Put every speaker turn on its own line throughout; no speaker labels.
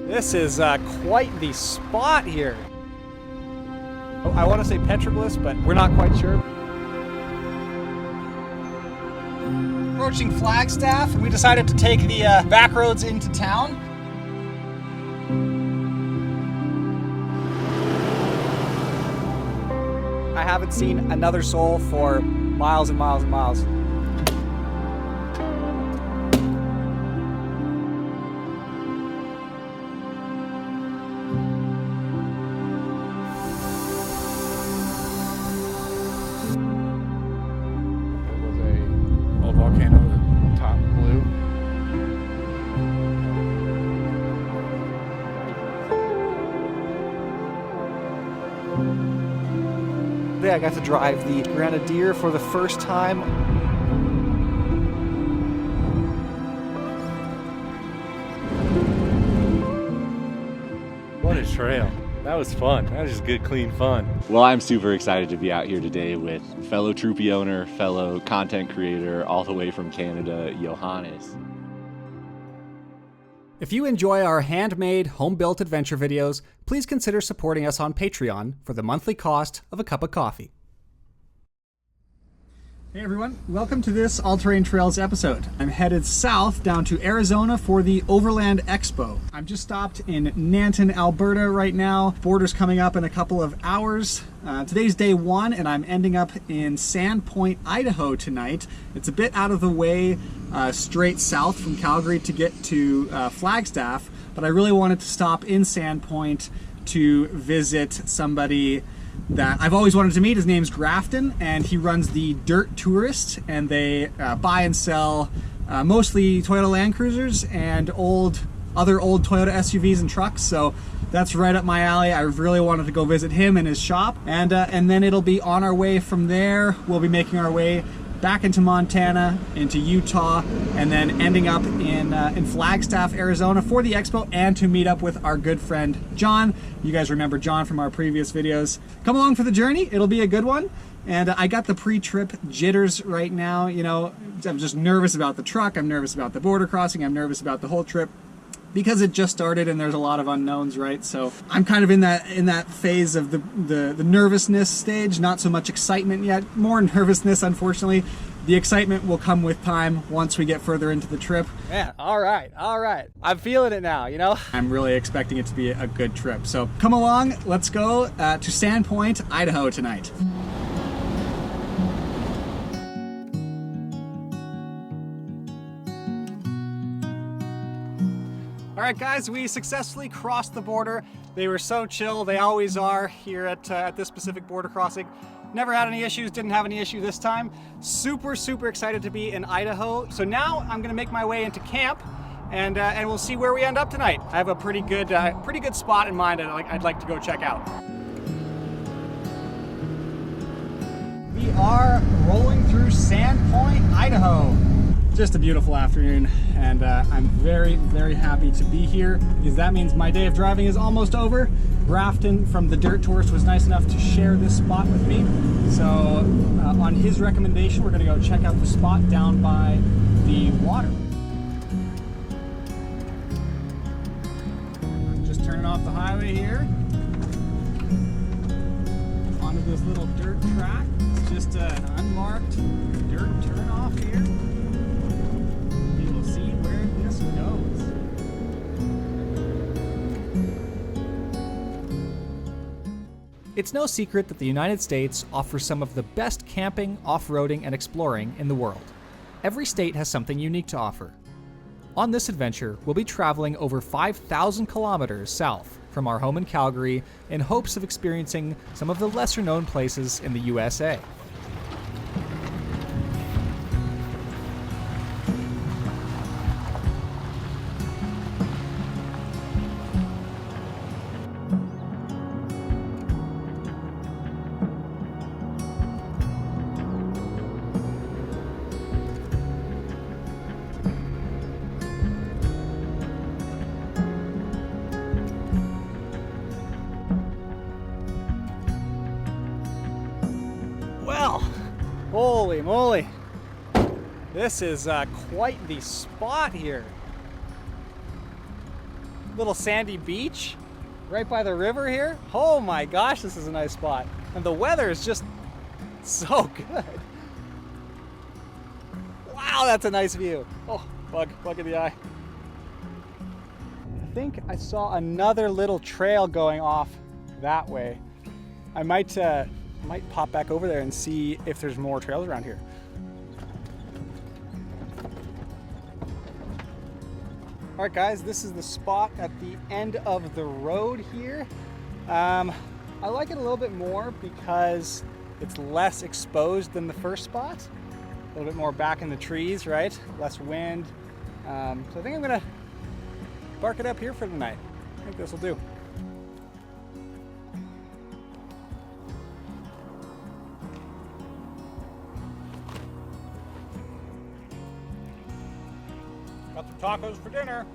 This is quite the spot here. I want to say petroglyphs, but we're not quite sure. Approaching Flagstaff, we decided to take the back roads into town. I haven't seen another soul for miles and miles and miles.
Volcano, the top blue.
Today I got to drive the Grenadier for the first time.
What a trail. That was fun. That was just good, clean fun.
Well, I'm super excited to be out here today with fellow Troopy owner, fellow content creator, all the way from Canada, Johannes.
If you enjoy our handmade, home-built adventure videos, please consider supporting us on Patreon for the monthly cost of a cup of coffee. Hey everyone, welcome to this All Terrain Trails episode. I'm headed south down to Arizona for the Overland Expo. I'm just stopped in Nanton, Alberta right now. Border's coming up in a couple of hours. Today's day one and I'm ending up in Sandpoint, Idaho tonight. It's a bit out of the way, straight south from Calgary to get to Flagstaff, but I really wanted to stop in Sandpoint to visit somebody that I've always wanted to meet. His name's Grafton, and he runs the Dirt Tourist, and they buy and sell mostly Toyota Land Cruisers and other old Toyota SUVs and trucks. So that's right up my alley. I really wanted to go visit him in his shop, and then it'll be on our way from there. We'll be making our way back into Montana, into Utah, and then ending up in Flagstaff, Arizona for the expo and to meet up with our good friend John. You guys remember John from our previous videos. Come along for the journey. It'll be a good one. And I got the pre-trip jitters right now. You know, I'm just nervous about the truck. I'm nervous about the border crossing. I'm nervous about the whole trip, because it just started and there's a lot of unknowns, right? So I'm kind of in that phase of the nervousness stage, not so much excitement yet, more nervousness, unfortunately. The excitement will come with time once we get further into the trip. Man, all right. I'm feeling it now, you know? I'm really expecting it to be a good trip. So come along, let's go to Sandpoint, Idaho tonight. All right, guys, we successfully crossed the border. They were so chill. They always are here at this specific border crossing. Never had any issues, didn't have any issue this time. Super excited to be in Idaho. So now I'm gonna make my way into camp and we'll see where we end up tonight. I have a pretty good spot in mind I'd like to go check out. We are rolling through Sandpoint, Idaho. Just a beautiful afternoon, and I'm very happy to be here, because that means my day of driving is almost over. Grafton from the Dirt Tourist was nice enough to share this spot with me, so on his recommendation we're going to go check out the spot down by the water. Just turning off the highway here onto this little dirt track. It's just an unmarked dirt turnoff here. See where this goes. It's no secret that the United States offers some of the best camping, off-roading, and exploring in the world. Every state has something unique to offer. On this adventure, we'll be traveling over 5,000 kilometers south from our home in Calgary in hopes of experiencing some of the lesser-known places in the USA. Well, holy moly, this is quite the spot here. little sandy beach right by the river here. Oh my gosh, this is a nice spot. And the weather is just so good. Wow, that's a nice view. Oh, bug in the eye. I think I saw another little trail going off that way. I might pop back over there and see if there's more trails around here. All right, guys, this is the spot at the end of the road here. I like it a little bit more because it's less exposed than the first spot. A little bit more back in the trees, right? Less wind. So I think I'm gonna bark it up here for the night. I think this will do. Got some tacos for dinner.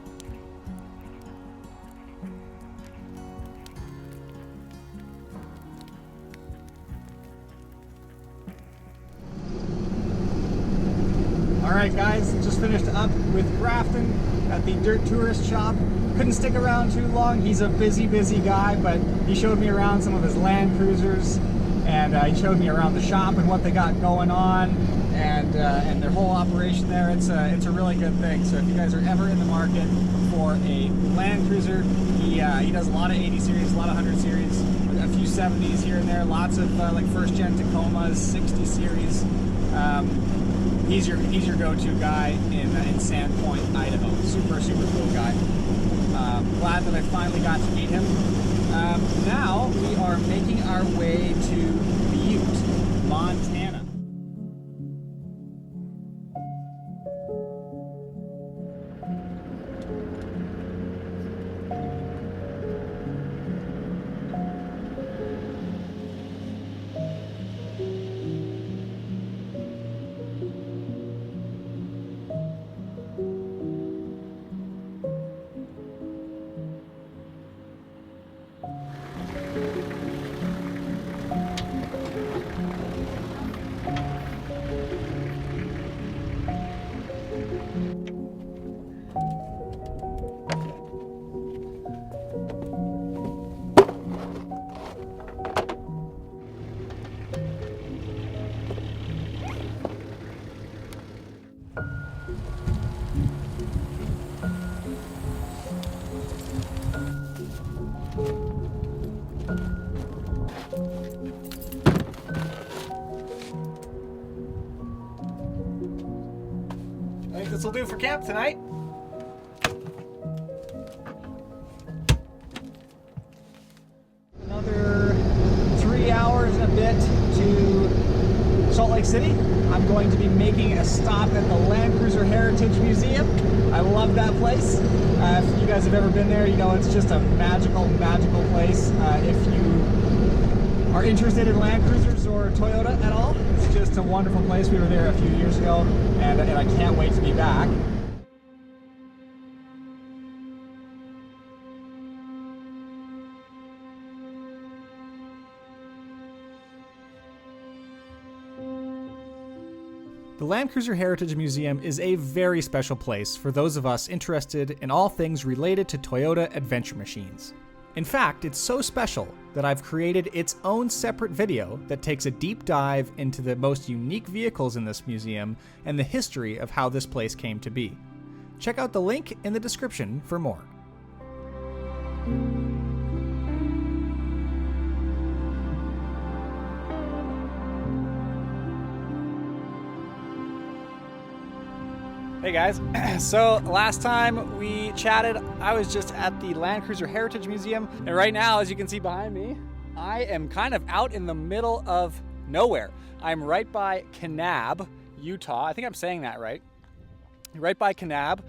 All right, guys, just finished up with Grafton at the Dirt Tourist Shop. Couldn't stick around too long. He's a busy guy, but he showed me around some of his Land Cruisers, and he showed me around the shop and what they got going on, and their whole operation there. It's a really good thing. So if you guys are ever in the market for a Land Cruiser, he does a lot of 80 series, a lot of 100 series, a few 70s here and there, lots of like first gen Tacomas, 60 series. He's your go-to guy in Sandpoint, Idaho. Super cool guy. Glad that I finally got to meet him. Now we are making our way to Butte, Montana. I think this will do for camp tonight. Another 3 hours and a bit to Salt Lake City. I'm going to be making a stop at the Land Cruiser Heritage Museum. I love that place. If you guys have ever been there, you know it's just a magical place. If you are interested in Land Cruisers or Toyota at all, it's just a wonderful place. We were there a few years ago, and I can't wait to be back. The Land Cruiser Heritage Museum is a very special place for those of us interested in all things related to Toyota adventure machines. In fact, it's so special that I've created its own separate video that takes a deep dive into the most unique vehicles in this museum and the history of how this place came to be. Check out the link in the description for more. Hey guys, so last time we chatted, I was just at the Land Cruiser Heritage Museum, and right now, as you can see behind me, I am kind of out in the middle of nowhere. I'm right by Kanab, Utah. I think I'm saying that right. Right by Kanab.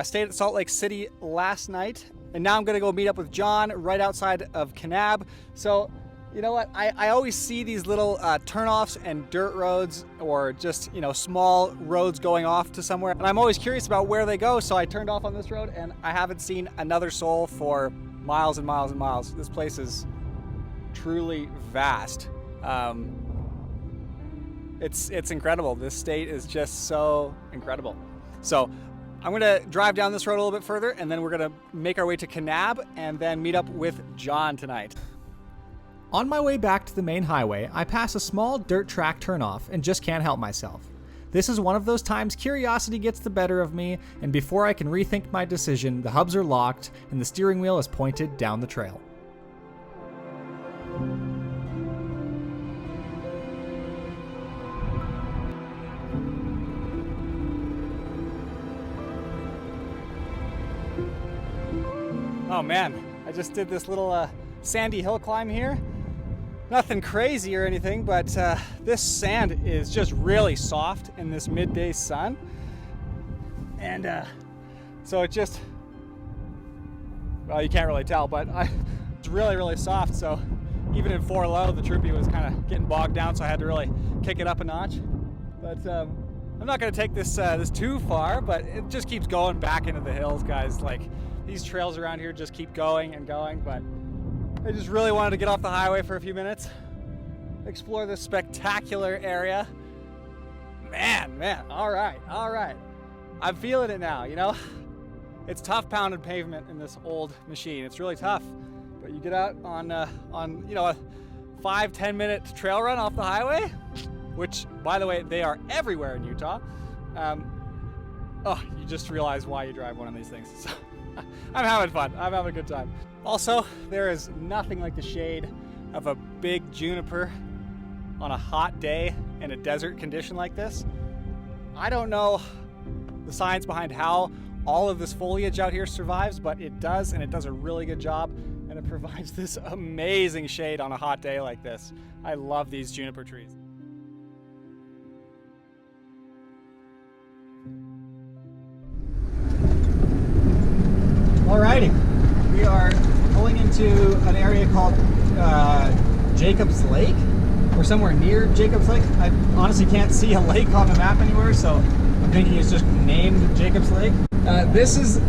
Stayed at Salt Lake City last night, and now I'm gonna go meet up with John right outside of Kanab. So, you know what? I always see these little turnoffs and dirt roads, or just, you know, small roads going off to somewhere. And I'm always curious about where they go, so I turned off on this road, and I haven't seen another soul for miles and miles and miles. This place is truly vast. It's incredible. This state is just so incredible. So I'm gonna drive down this road a little bit further, and then we're gonna make our way to Kanab and then meet up with John tonight. On my way back to the main highway, I pass a small dirt track turnoff and just can't help myself. This is one of those times curiosity gets the better of me, and before I can rethink my decision, the hubs are locked and the steering wheel is pointed down the trail. Oh man, I just did this little sandy hill climb here. Nothing crazy or anything, but this sand is just really soft in this midday sun. And so it just, well, you can't really tell, but it's really, really soft. So even in 4 low, the Troopy was kind of getting bogged down, so I had to really kick it up a notch. But I'm not gonna take this too far, but it just keeps going back into the hills, guys. Like, these trails around here just keep going and going, but I just really wanted to get off the highway for a few minutes, explore this spectacular area. Man, all right. I'm feeling it now, you know? It's tough pounded pavement in this old machine. It's really tough, but you get out on you know, a 5-10 minute trail run off the highway, which, by the way, they are everywhere in Utah. Oh, you just realize why you drive one of these things. So, I'm having fun. I'm having a good time. Also, there is nothing like the shade of a big juniper on a hot day in a desert condition like this. I don't know the science behind how all of this foliage out here survives, but it does, and it does a really good job, and it provides this amazing shade on a hot day like this. I love these juniper trees. Alrighty, we are pulling into an area called Jacobs Lake. We're somewhere near Jacobs Lake. I honestly can't see a lake on the map anywhere, so I'm thinking it's just named Jacobs Lake. This is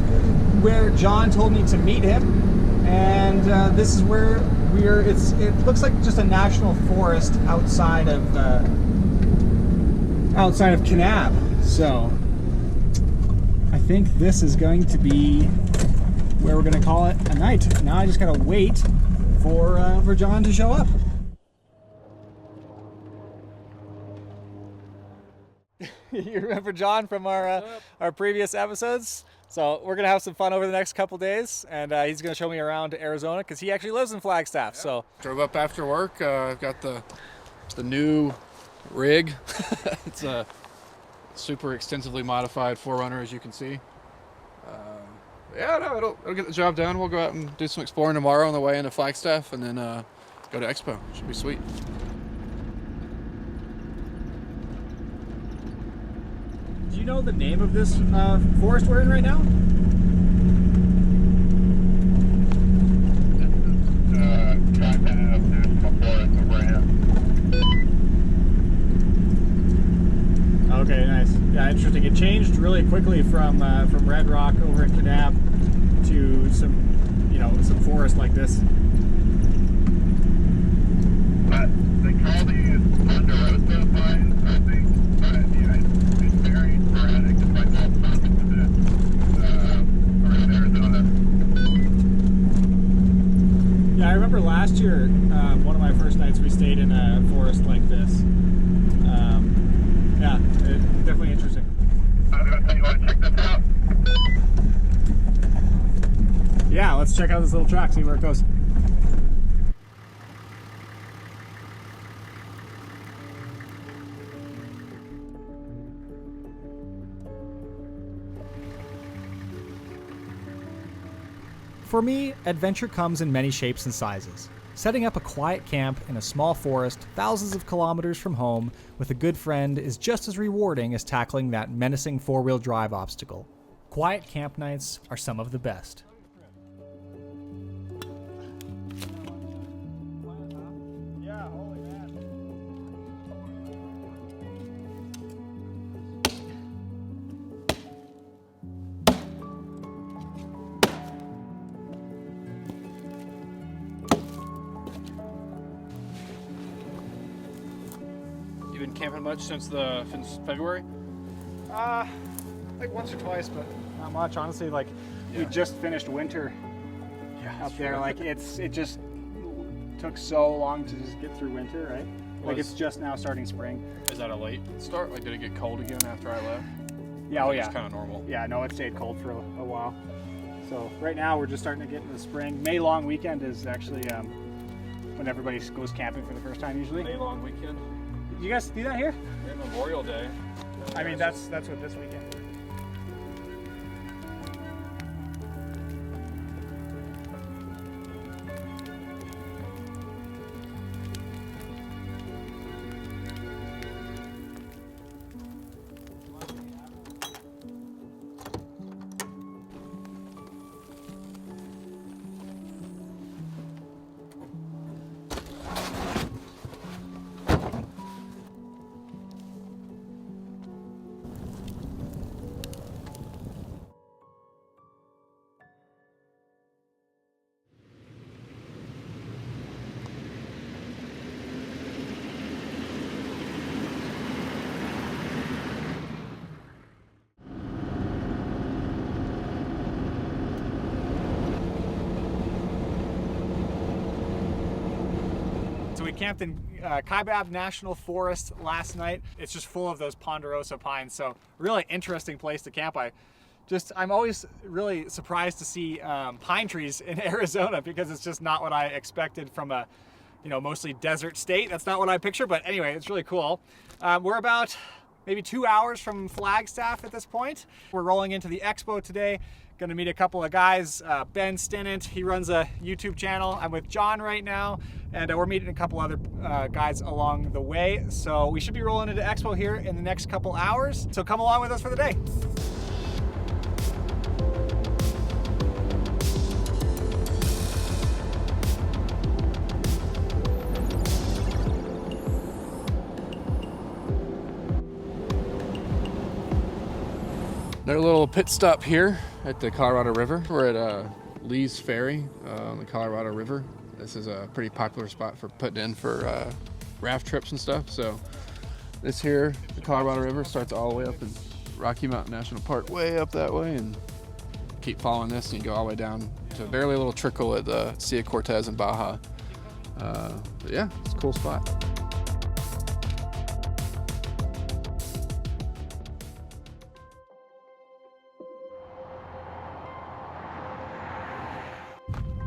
where John told me to meet him, and this is where it looks like just a national forest outside of Kanab. So I think this is going to be where we're gonna call it a night. Now I just gotta wait for John to show up. You remember John from our previous episodes? So we're gonna have some fun over the next couple days, and he's gonna show me around Arizona because he actually lives in Flagstaff. Yeah. So
drove up after work. I've got the new rig. It's a super extensively modified 4Runner, as you can see. Yeah, no, it'll get the job done. We'll go out and do some exploring tomorrow on the way into Flagstaff, and then go to Expo. Should be sweet.
Do you know the name of this forest we're in right now? Okay, nice. Yeah, interesting. It changed really quickly from Red Rock over in Kanab to some forest like this.
But they call these ponderosa pines, I think. But yeah, it's very sporadic, just like all around Arizona.
Yeah, I remember last year, one of my first nights we stayed in a forest like this. Yeah, definitely interesting.
I was going to say, you want to check this out?
Yeah, let's check out this little track, see where it goes. For me, adventure comes in many shapes and sizes. Setting up a quiet camp in a small forest thousands of kilometers from home with a good friend is just as rewarding as tackling that menacing four-wheel drive obstacle. Quiet camp nights are some of the best.
Been camping much since February?
I
Like once or twice, but
Not much, honestly. Like we
Yeah.
just finished winter
yeah,
up there. Like it just took so long to just get through winter, right? Like it's just now starting spring.
Is that a late start? Like, did it get cold again after I left?
Yeah, oh
It's
yeah.
kind of normal.
Yeah, no, it stayed cold for a while. So right now we're just starting to get into the spring. May long weekend is actually when everybody goes camping for the first time usually.
May long weekend.
You guys do that here?
We have Memorial Day.
I mean, that's what this weekend is. So we camped in Kaibab National Forest last night. It's just full of those ponderosa pines. So really interesting place to camp. I'm always really surprised to see pine trees in Arizona because it's just not what I expected from a, mostly desert state. That's not what I picture, but anyway, it's really cool. We're about maybe 2 hours from Flagstaff at this point. We're rolling into the expo today. Gonna meet a couple of guys. Ben Stinnant, he runs a YouTube channel. I'm with John right now, and we're meeting a couple other guys along the way. So we should be rolling into expo here in the next couple hours. So come along with us for the day.
Another little pit stop here at the Colorado River. We're at Lee's Ferry on the Colorado River. This is a pretty popular spot for putting in for raft trips and stuff. So this here, the Colorado River, starts all the way up in Rocky Mountain National Park, way up that way, and keep following this and you go all the way down to a barely little trickle at the Sea of Cortez and Baja. But yeah, it's a cool spot.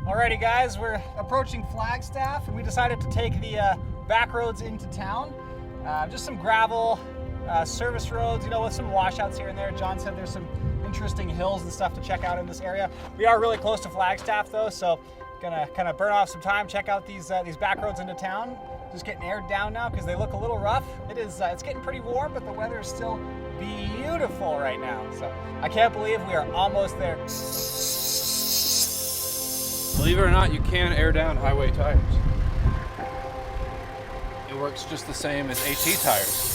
Alrighty guys, we're approaching Flagstaff and we decided to take the back roads into town. Just some gravel, service roads, with some washouts here and there. John said there's some interesting hills and stuff to check out in this area. We are really close to Flagstaff though, so gonna kind of burn off some time, check out these back roads into town. Just getting aired down now because they look a little rough. It's getting pretty warm, but the weather is still beautiful right now. So I can't believe we are almost there.
Believe it or not, you can air down highway tires. It works just the same as AT tires.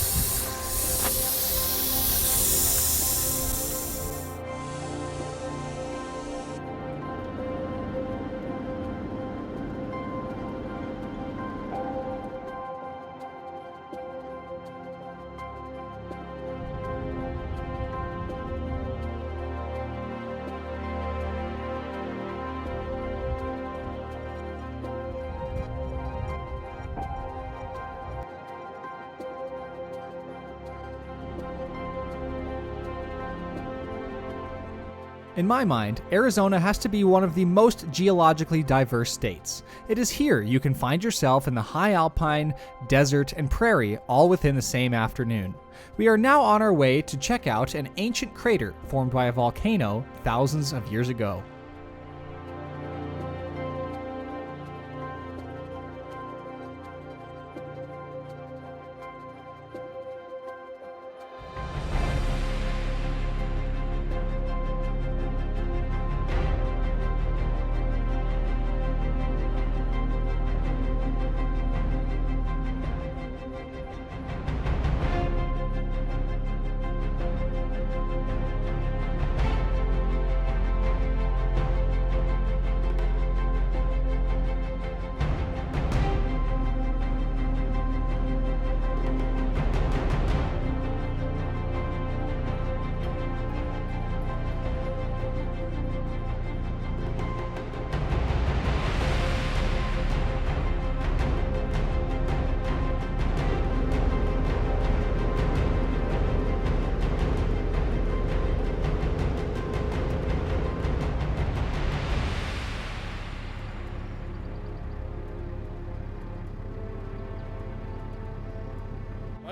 In my mind, Arizona has to be one of the most geologically diverse states. It is here you can find yourself in the high alpine, desert, and prairie all within the same afternoon. We are now on our way to check out an ancient crater formed by a volcano thousands of years ago.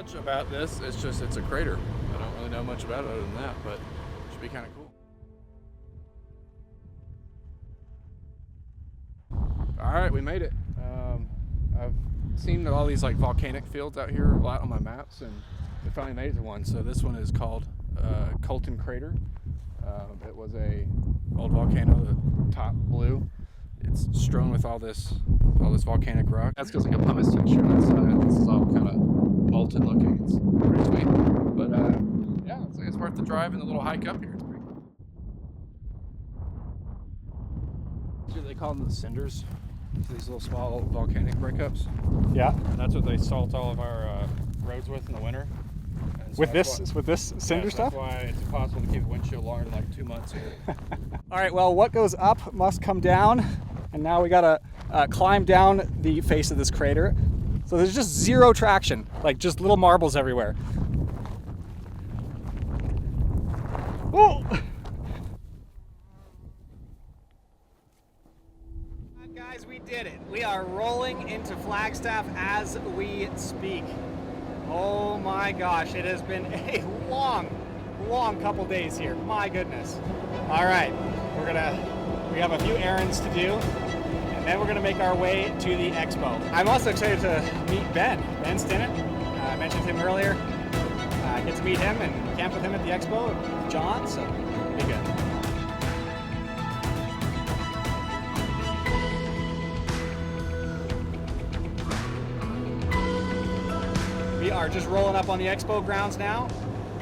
much about this. It's just, it's a crater. I don't really know much about it other than that, but it should be kind of cool. All right, we made it. I've seen all these like volcanic fields out here a lot on my maps, and we finally made it to one. So this one is called Colton Crater. It was a old volcano, the top blue. It's strewn with all this volcanic rock. That's because like a pumice texture on that side. This is all kind of molten looking. It's pretty sweet. But yeah, it's worth the drive and the little hike up here. It's pretty cool. Do they call them the cinders? These little small volcanic breakups.
Yeah.
That's what they salt all of our roads with in the winter. And so
With
that's
this cinder stuff?
That's why it's impossible to keep a windshield longer than like 2 months here.
All right, well, what goes up must come down, and now we gotta climb down the face of this crater. So there's just zero traction, like just little marbles everywhere. Whoa! Guys, we did it. We are rolling into Flagstaff as we speak. Oh my gosh, it has been a long couple days here. My goodness. All right, we have a few errands to do, and then we're gonna make our way to the expo. I'm also excited to meet Ben Stinnett. I mentioned him earlier. I get to meet him and camp with him at the expo with John, so it'll be good. We are just rolling up on the expo grounds now.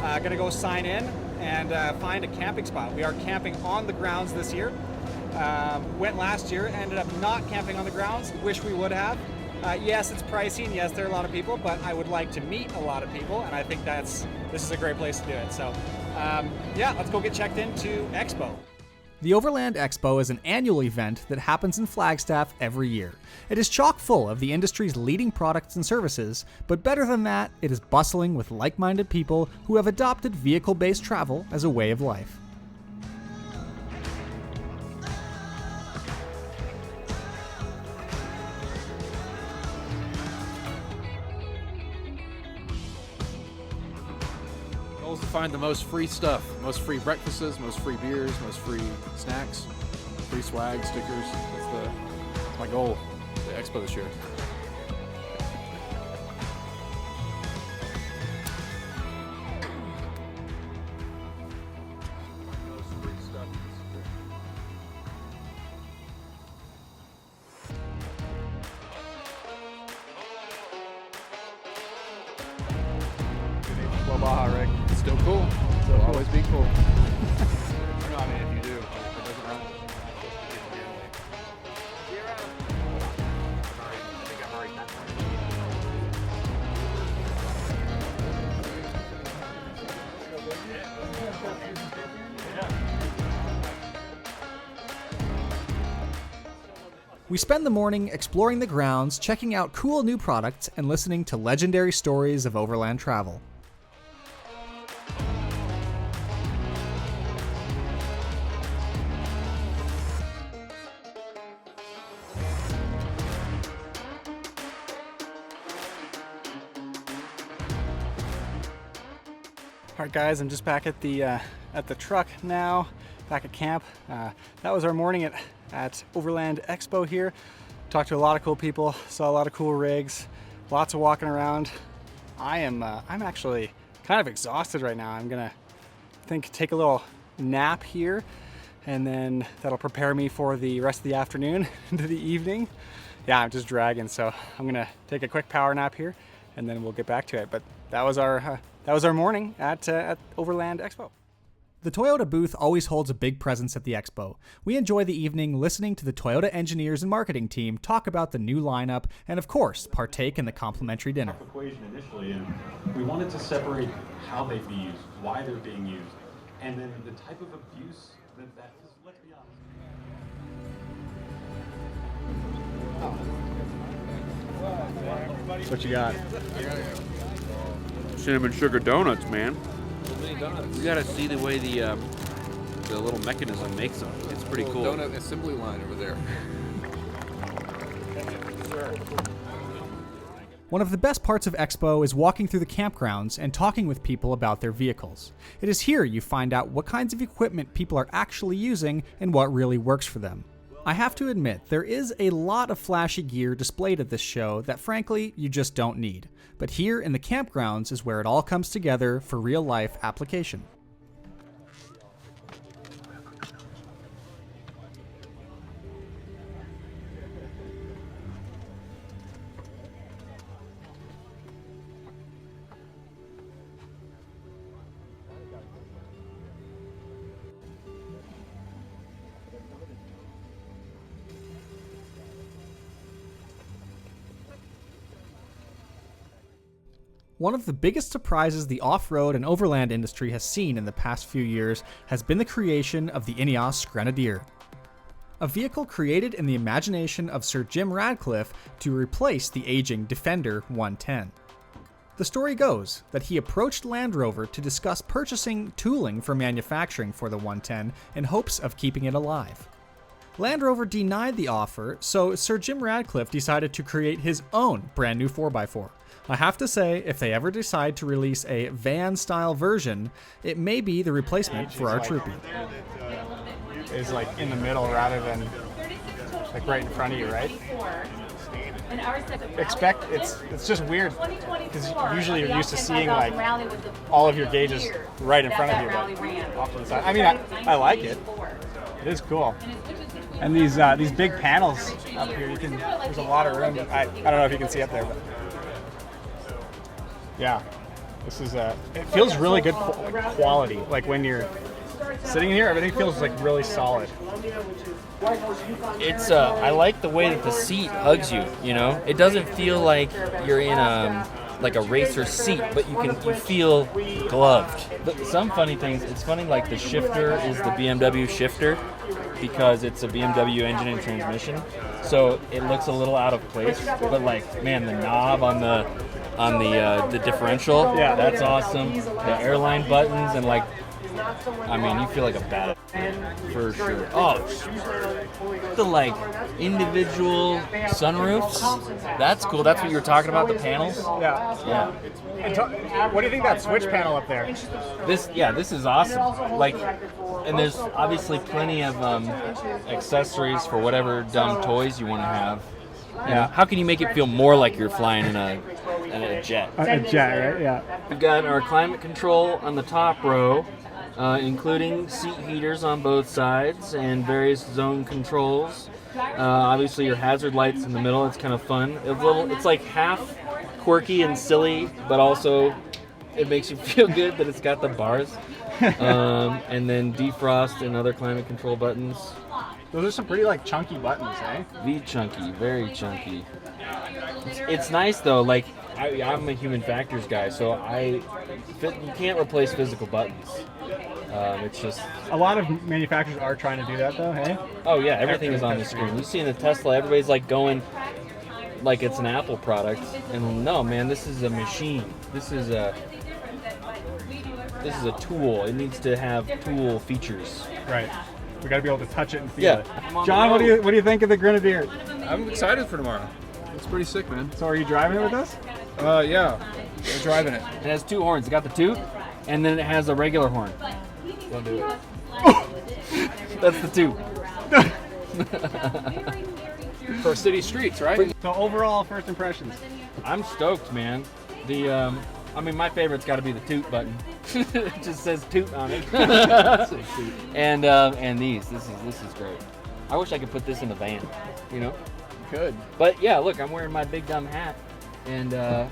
Gonna go sign in and find a camping spot. We are camping on the grounds this year. Went last year, ended up not camping on the grounds. Wish we would have. Yes, it's pricey, and yes, there are a lot of people, but I would like to meet a lot of people, and I think this is a great place to do it. So, yeah, let's go get checked into Expo.
The Overland Expo is an annual event that happens in Flagstaff every year. It is chock full of the industry's leading products and services, but better than that, it is bustling with like-minded people who have adopted vehicle-based travel as a way of life.
Goal is to find the most free stuff, most free breakfasts, most free beers, most free snacks, free swag, stickers. That's my goal for the expo this year. Most free stuff. Well, Baja rig. It's still cool. It'll always be cool. No, I mean, if you do, it doesn't run.
We spend the morning exploring the grounds, checking out cool new products, and listening to legendary stories of overland travel.
All right, guys, I'm just back at the truck now, back at camp. That was our morning at Overland Expo here. Talked to a lot of cool people, saw a lot of cool rigs, lots of walking around. I'm actually kind of exhausted right now. I'm gonna take a little nap here, and then that'll prepare me for the rest of the afternoon into the evening. Yeah, I'm just dragging, so I'm gonna take a quick power nap here, and then we'll get back to it. But that was our morning at Overland Expo.
The Toyota booth always holds a big presence at the expo. We enjoy the evening listening to the Toyota engineers and marketing team talk about the new lineup and, of course, partake in the complimentary dinner.
Equation initially, and we wanted to separate how they'd be used, why they're being used, and then the type of abuse that is. Let's be honest.
What you got?
Cinnamon sugar donuts, man. You gotta see the way the little mechanism makes them. It's pretty cool.
Donut assembly line over there.
One of the best parts of Expo is walking through the campgrounds and talking with people about their vehicles. It is here you find out what kinds of equipment people are actually using and what really works for them. I have to admit, there is a lot of flashy gear displayed at this show that frankly, you just don't need. But here in the campgrounds is where it all comes together for real-life application. One of the biggest surprises the off-road and overland industry has seen in the past few years has been the creation of the Ineos Grenadier. A vehicle created in the imagination of Sir Jim Radcliffe to replace the aging Defender 110. The story goes that he approached Land Rover to discuss purchasing tooling for manufacturing for the 110 in hopes of keeping it alive. Land Rover denied the offer, so Sir Jim Radcliffe decided to create his own brand new 4x4. I have to say, if they ever decide to release a van-style version, it may be the replacement for our Troopy.
Is like in the middle rather than like right in front of you, right? Expect it's just weird because usually you're used to seeing like all of your gauges right in front of you, but off to the side. I mean, I like it. It is cool. And these big panels up here, there's a lot of room. I don't know if you can see up there, but yeah, this is it feels really good quality. Like when you're sitting here, everything feels like really solid.
It's I like the way that the seat hugs you. You know, it doesn't feel like you're in like a racer seat, but you feel gloved. But some funny things. It's funny, like the shifter is the BMW shifter because it's a BMW engine and transmission, so it looks a little out of place. But like, man, the knob on the differential, yeah, that's awesome. The airline buttons and like, I mean, you feel like a badass for sure. Oh, the like individual sunroofs. That's cool. That's what you were talking about, the panels.
Yeah. And what do you think of that switch panel up there?
This is awesome. Like, and there's obviously plenty of accessories for whatever dumb toys you want to have. You know, how can you make it feel more like you're flying in a jet?
A jet, right? Yeah.
We've got our climate control on the top row, including seat heaters on both sides and various zone controls. Obviously, your hazard lights in the middle. It's kind of fun. It's like half quirky and silly, but also it makes you feel good that it's got the bars. And then defrost and other climate control buttons.
Those are some pretty like chunky buttons, eh?
Chunky, very chunky. It's nice though. Like I'm a human factors guy, so you can't replace physical buttons. It's just
a lot of manufacturers are trying to do that though, hey?
Oh yeah, everything is on the screen. You see in the Tesla, everybody's like going like it's an Apple product, and no, man, this is a machine. This is a tool. It needs to have tool features.
Right. We got to be able to touch it and feel it. John, what do you think of the Grenadier?
I'm excited for tomorrow. It's pretty sick, man.
So are you driving it with us?
Yeah. We're driving it.
It has two horns. It got the toot, and then it has a regular horn.
Don't do it.
That's the toot.
For city streets, right?
So overall, first impressions.
I'm stoked, man. My favorite's got to be the toot button. It just says toot on it. And these. This is great. I wish I could put this in a van. You know.
You could.
But yeah, look, I'm wearing my big dumb hat, and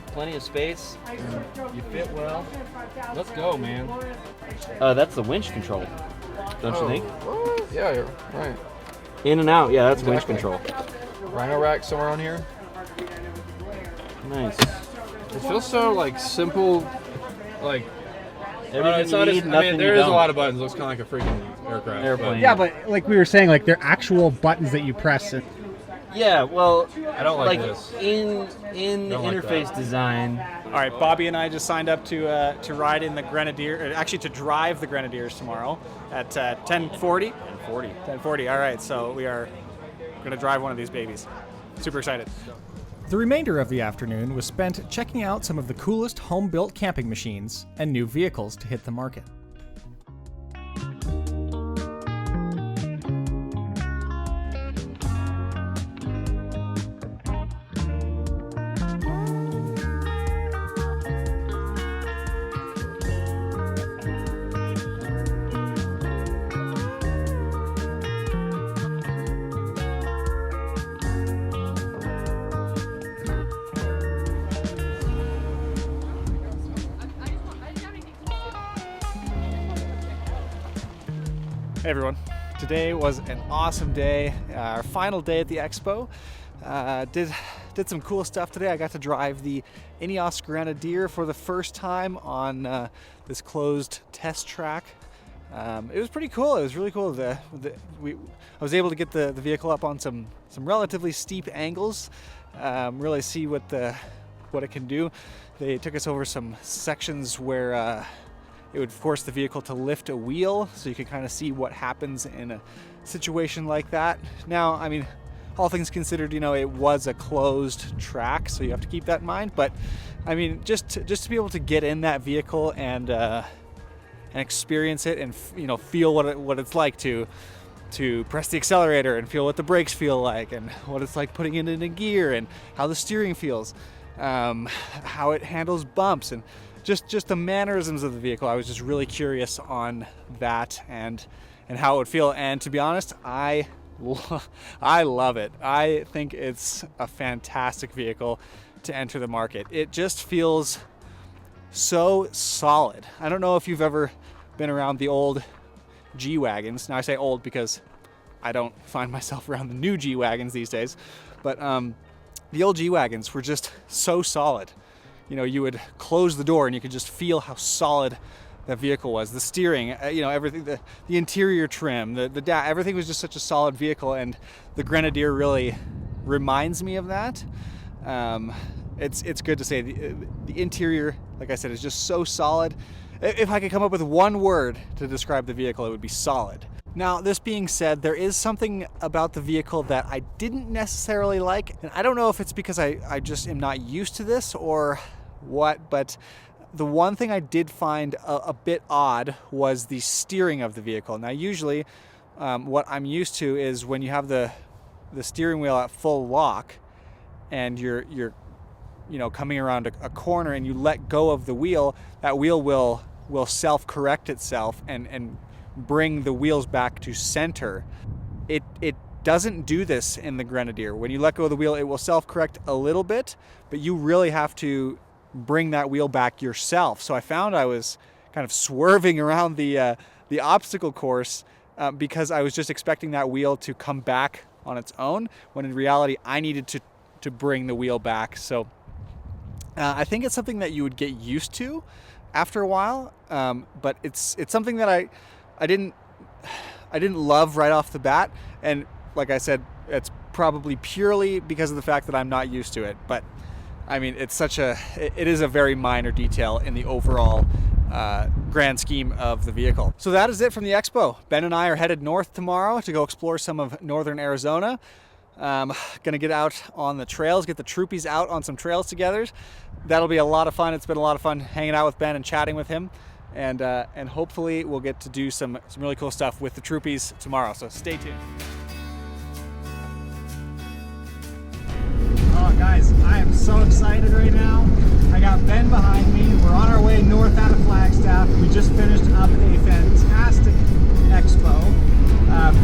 plenty of space. You fit well. Let's go, man. That's the winch control. Don't you think?
What? Yeah, you're right.
In and out. Yeah, that's winch control.
Rhino rack somewhere on here.
Nice.
It feels so like simple, like
everything
it's not
you need, nothing
there
you
is
don't.
a lot of buttons. It looks kind of like a freaking airplane.
Yeah, but like we were saying, like they're actual buttons that you press.
Yeah, well,
I don't like this.
In the interface design.
All right, Bobby and I just signed up to ride in the Grenadier, actually to drive the Grenadiers tomorrow at 10:40. 10:40. All right, so we are going to drive one of these babies. Super excited.
The remainder of the afternoon was spent checking out some of the coolest home-built camping machines and new vehicles to hit the market.
Hey everyone, today was an awesome day, our final day at the expo. Did some cool stuff today. I got to drive the Ineos Grenadier for the first time on this closed test track. It was pretty cool. It was really cool. I was able to get the vehicle up on some relatively steep angles, really see what it can do. They took us over some sections where it would force the vehicle to lift a wheel, so you can kind of see what happens in a situation like that. Now, I mean, all things considered, you know, it was a closed track, so you have to keep that in mind. But I mean, just to be able to get in that vehicle and experience it, and you know, feel what it's like to press the accelerator and feel what the brakes feel like, and what it's like putting it into gear, and how the steering feels, how it handles bumps, and just the mannerisms of the vehicle. I was just really curious on that and how it would feel. And to be honest, I love it. I think it's a fantastic vehicle to enter the market. It just feels so solid. I don't know if you've ever been around the old G-Wagons. Now I say old because I don't find myself around the new G-Wagons these days, but the old G-Wagons were just so solid. You know, you would close the door and you could just feel how solid that vehicle was. The steering, you know, everything, the interior trim, everything was just such a solid vehicle, and the Grenadier really reminds me of that. It's good to say the interior, like I said, is just so solid. If I could come up with one word to describe the vehicle, it would be solid. Now, this being said, there is something about the vehicle that I didn't necessarily like, and I don't know if it's because I just am not used to this or what, but the one thing I did find a bit odd was the steering of the vehicle. Now, usually what I'm used to is when you have the steering wheel at full lock and you're you know, coming around a corner and you let go of the wheel, that wheel will self-correct itself and bring the wheels back to center. It doesn't do this in the Grenadier. When you let go of the wheel, it will self-correct a little bit, but you really have to bring that wheel back yourself. So I found I was kind of swerving around the obstacle course because I was just expecting that wheel to come back on its own, when in reality I needed to bring the wheel back. So I think it's something that you would get used to after a while, but it's something that I didn't love right off the bat, and like I said, it's probably purely because of the fact that I'm not used to it. But I mean, it is a very minor detail in the overall grand scheme of the vehicle. So that is it from the expo. Ben and I are headed north tomorrow to go explore some of northern Arizona. Gonna get out on the trails, get the Troopies out on some trails together. That'll be a lot of fun. It's been a lot of fun hanging out with Ben and chatting with him. And hopefully we'll get to do some really cool stuff with the Troopies tomorrow, so stay tuned. Oh guys, I am so excited right now. I got Ben behind me. We're on our way north out of Flagstaff. We just finished up a fantastic expo.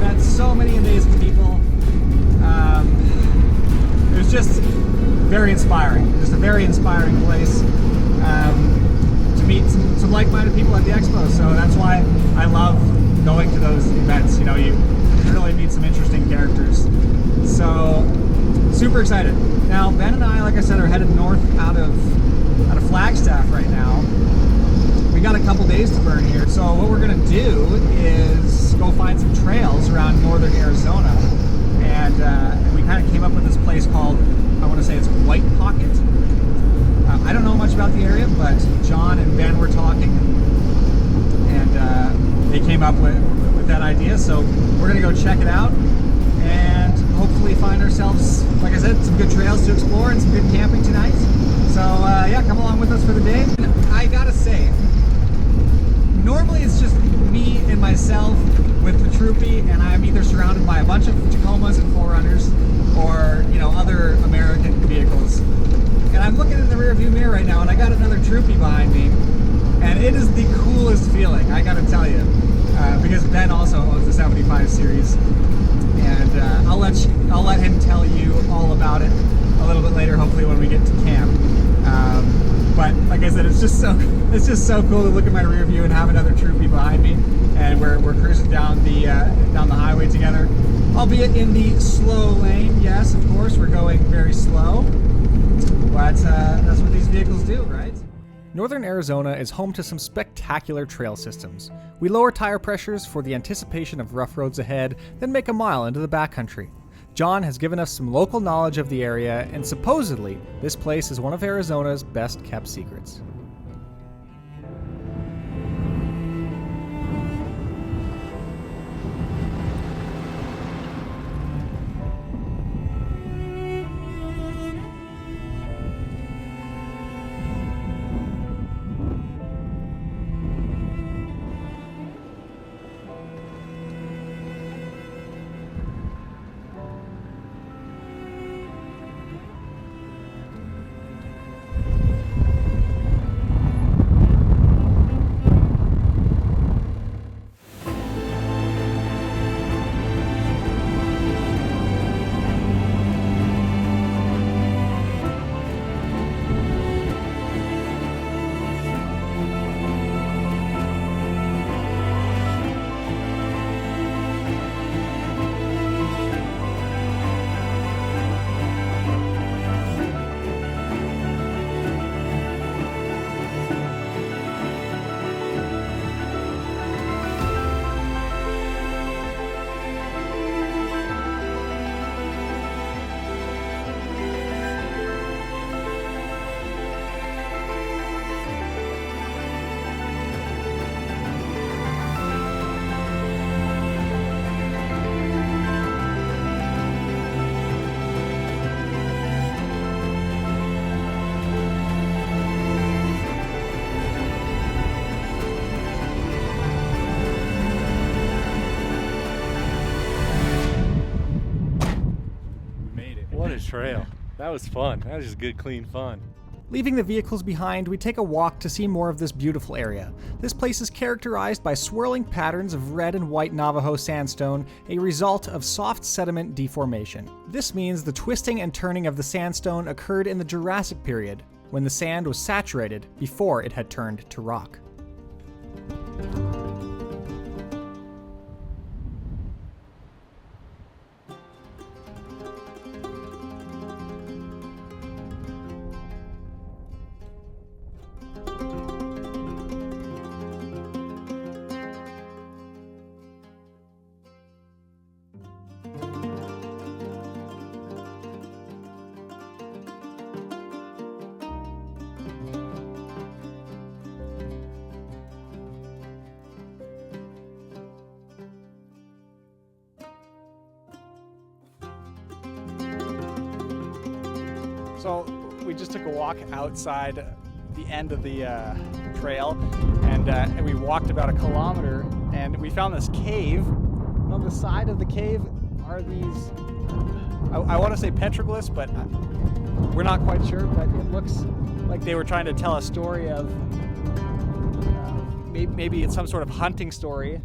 Met so many amazing people. It was just very inspiring. Just a very inspiring place. To meet some like-minded people at the expo, so that's why I love going to those events. You know, you really meet some interesting characters. So super excited. Now Ben and I, like I said, are headed north out of Flagstaff right now. We got a couple days to burn here, so what we're gonna do is go find some trails around northern Arizona, and we kind of came up with this place called, I want to say it's White Pocket. I don't know much about the area, but John and Ben were talking, and they came up with that idea. So we're gonna go check it out, and hopefully find ourselves, like I said, some good trails to explore and some good camping tonight. So yeah, come along with us for the day. I gotta say, normally it's just me and myself with the Troopy, and I'm either surrounded by a bunch of Tacomas and 4Runners or, you know, other American vehicles. And I'm looking in the rearview mirror right now, and I got another Troopy behind me, and it is the coolest feeling, I gotta tell you, because Ben also owns the 75 series, and I'll let him tell you all about it a little bit later, hopefully when we get to camp. But like I said, it's just so cool to look at my rear view and have another Troopy behind me, and we're cruising down the highway together, albeit in the slow lane. Yes, of course, we're going very slow, but that's what these vehicles do, right?
Northern Arizona is home to some spectacular trail systems. We lower tire pressures for the anticipation of rough roads ahead, then make a mile into the backcountry. John has given us some local knowledge of the area, and supposedly, this place is one of Arizona's best kept secrets.
What a trail. That was fun. That was just good, clean fun.
Leaving the vehicles behind, we take a walk to see more of this beautiful area. This place is characterized by swirling patterns of red and white Navajo sandstone, a result of soft sediment deformation. This means the twisting and turning of the sandstone occurred in the Jurassic period, when the sand was saturated before it had turned to rock.
So we just took a walk outside the end of the trail, and we walked about a kilometer, and we found this cave. And on the side of the cave are these, I want to say petroglyphs, but we're not quite sure, but it looks like they were trying to tell a story of, maybe it's some sort of hunting story,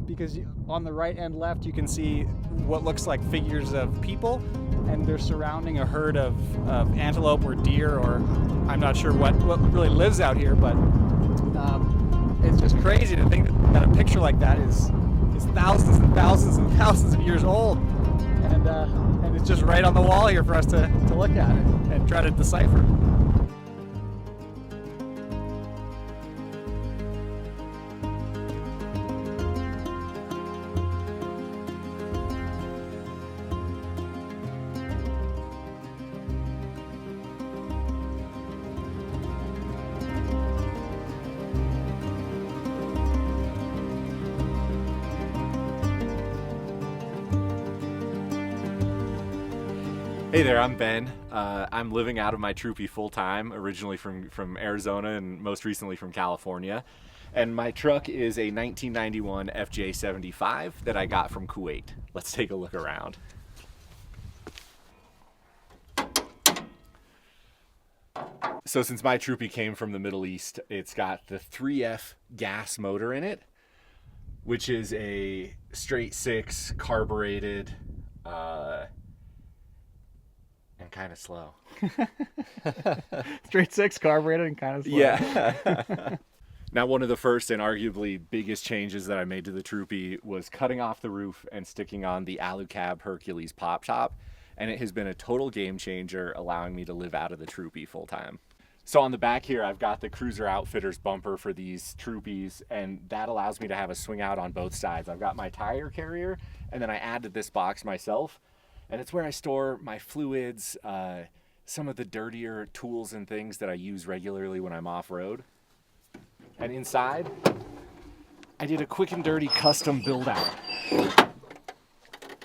because on the right and left you can see what looks like figures of people, and they're surrounding a herd of antelope or deer, or I'm not sure what really lives out here, but it's just crazy to think that a picture like that is thousands and thousands and thousands of years old, and it's just right on the wall here for us to look at it and try to decipher.
Hey there, I'm Ben. I'm living out of my Troopy full-time, originally from Arizona and most recently from California. And my truck is a 1991 FJ75 that I got from Kuwait. Let's take a look around. So since my Troopy came from the Middle East, it's got the 3F gas motor in it, which is a straight six carbureted, and kind of slow.
Straight six carbureted and kind of slow.
Yeah. Now, one of the first and arguably biggest changes that I made to the Troopy was cutting off the roof and sticking on the Alucab Hercules pop top. And it has been a total game changer, allowing me to live out of the Troopy full time. So on the back here, I've got the Cruiser Outfitters bumper for these Troopies, and that allows me to have a swing out on both sides. I've got my tire carrier, and then I added this box myself, and it's where I store my fluids, some of the dirtier tools and things that I use regularly when I'm off-road. And inside, I did a quick and dirty custom build out.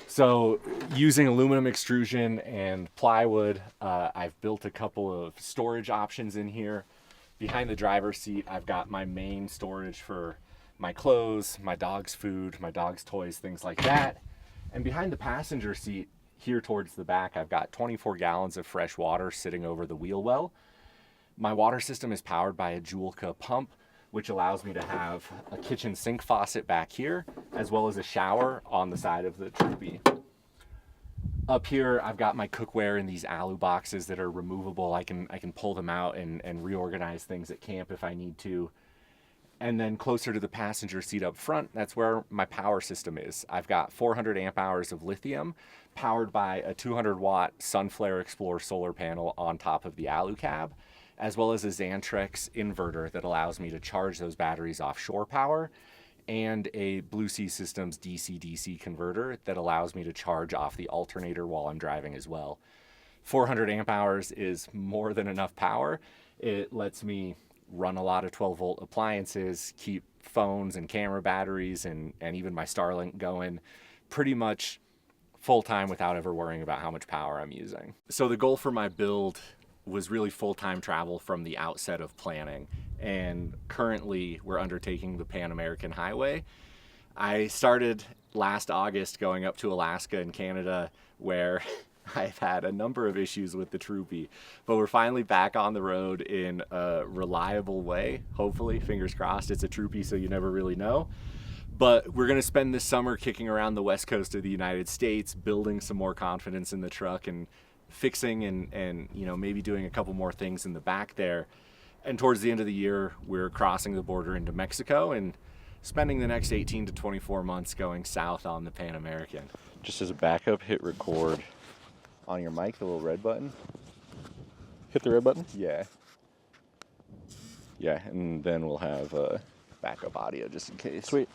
So using aluminum extrusion and plywood, I've built a couple of storage options in here. Behind the driver's seat, I've got my main storage for my clothes, my dog's food, my dog's toys, things like that. And behind the passenger seat, here towards the back, I've got 24 gallons of fresh water sitting over the wheel well. My water system is powered by a Julka pump, which allows me to have a kitchen sink faucet back here, as well as a shower on the side of the Troopy. Up here, I've got my cookware in these alu boxes that are removable. I can pull them out and reorganize things at camp if I need to. And then closer to the passenger seat up front, that's where my power system is. I've got 400 amp hours of lithium powered by a 200 watt Sunflare Explorer solar panel on top of the Alucab, as well as a Xantrex inverter that allows me to charge those batteries off shore power, and a Blue Sea Systems DC-DC converter that allows me to charge off the alternator while I'm driving as well. 400 amp hours is more than enough power. It lets me run a lot of 12-volt appliances, keep phones and camera batteries and even my Starlink going pretty much full-time without ever worrying about how much power I'm using. So the goal for my build was really full-time travel from the outset of planning, and currently we're undertaking the Pan American Highway. I started last August going up to Alaska and Canada, where I've had a number of issues with the Troopy, but we're finally back on the road in a reliable way. Hopefully, fingers crossed. It's a Troopy, so you never really know. But we're going to spend this summer kicking around the west coast of the United States, building some more confidence in the truck and fixing and you know, maybe doing a couple more things in the back there. And towards the end of the year, we're crossing the border into Mexico and spending the next 18 to 24 months going south on the Pan American.
Just as a backup, hit record on your mic, the little red button.
Hit the red button?
Yeah. Yeah, and then we'll have backup audio just in case.
Sweet.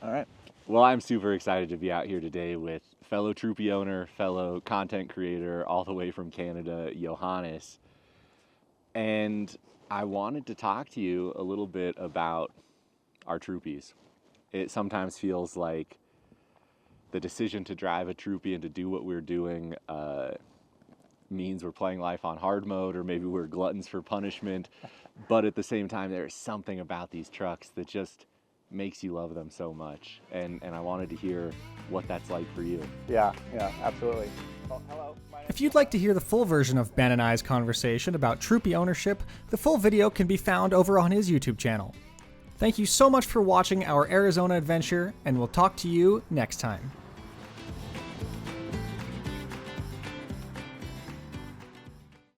All right.
Well, I'm super excited to be out here today with fellow Troopy owner, fellow content creator, all the way from Canada, Johannes. And I wanted to talk to you a little bit about our Troopies. It sometimes feels like the decision to drive a Troopy and to do what we're doing means we're playing life on hard mode, or maybe we're gluttons for punishment. But at the same time, there is something about these trucks that just makes you love them so much. And I wanted to hear what that's like for you.
Yeah, absolutely. Well, hello. If you'd like to hear the full version of Ben and I's conversation about Troopy ownership, the full video can be found over on his YouTube channel. Thank you so much for watching our Arizona adventure, and we'll talk to you next time.